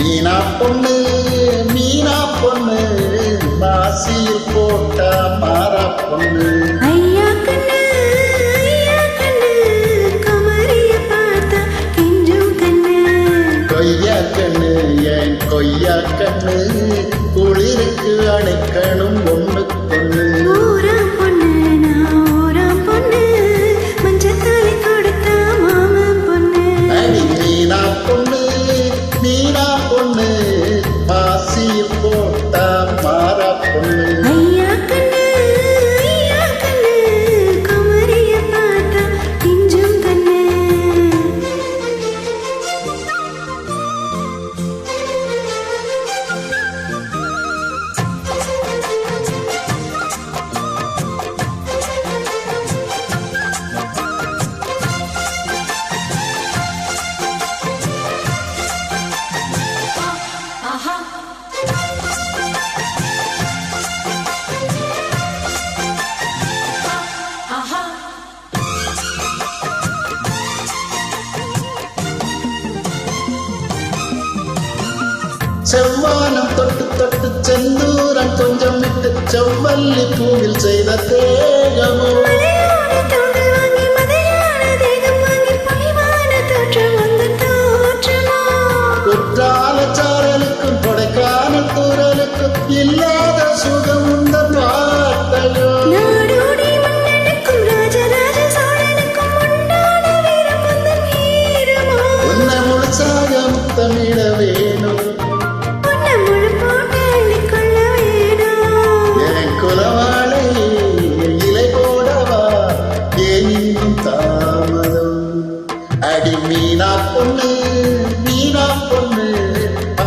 மீனா பொண்ணு மீனா பொண்ணு மாசியில் போட்டா மாறா பொண்ணு. ஐயா கண்ணு கமரிய பார்த்தா கெஞ்சும் கண்ணு. கொய்யா கண்ணு என் கொய்யா கண்ணு குளிருக்கு அணைக்கணும் ஒண்ணு பொண்ணு. ஊராம் பொண்ணு நான் ஊராம் பொண்ணு மஞ்சத்தாலி கொடுத்தா மாமன் பொண்ணு. அடி மீனா பொண்ணு மீனா பொண்ணு மாசியில் போட்டா மாறா பொண்ணு. ஐயா கண்ணு கமரிய பார்த்தா கெஞ்சும் கண்ணு. செவ்வானம் தொட்டு தொட்டு செந்தூரம் கொஞ்சம் விட்டு செவ்வல்லி பூவில் செய்த தேகமோ. குற்றால சாரலுக்கும் கொடைக்கானல் தூரலுக்கும் இல்லாத சுகம் உந்தன் வார்த்தையோ. உன்னை முழுசாக முத்தமிட வேணும் என் குலவாழை இலை போடவா ஏன் இன்னும் தாமதம். அடி மீனா பொண்ணு மீனா பொண்ணு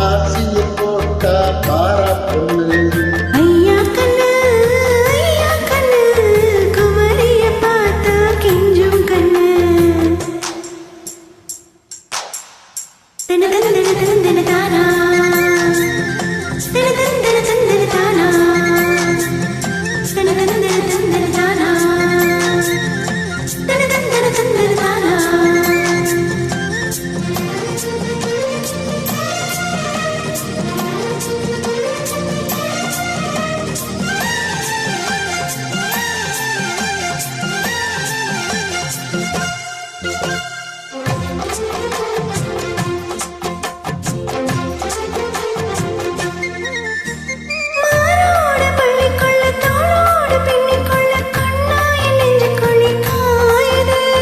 ஆசிய போட்டா மாறா பொண்ணு. ஐயா கண்ணு குமரிய பார்த்தா கெஞ்சும் கண்ணு. தின தின தின தின தின தானா தின தின தின தின தின தானா தின தின தின தின தின தானா தின தின தின தின தின தானா.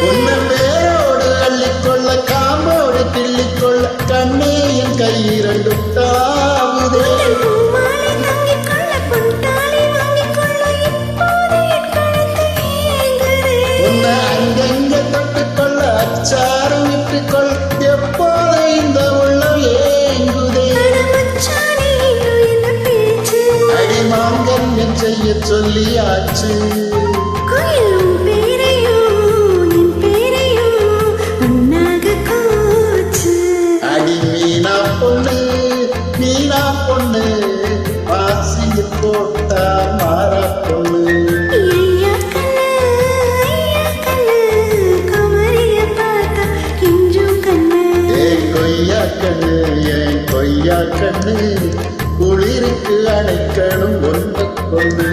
உன்னை வேரோடு அள்ளிக்கொள்ள காம்போடு கிள்ளிக்கொள்ள கண்ணே என் கை இரண்டும் தாவுதே. உன்னை அங்கெங்க தொட்டுக்கொள்ள அச்சாரம் விட்டுக்கொள்ள எப்போது இந்த உள்ளம் ஏங்குதே. அடிமாங்கல்யம் செய்ய சொல்லியாச்சு அடி மீனா பொண்ணு மீனா பொண்ணு மாசியில் போட்டா மாறா பொண்ணு. என் கொய்யா கண்ணு என் கொய்யா கண்ணு குளிருக்கு அணைக்கணும் ஒன்று கொண்டு.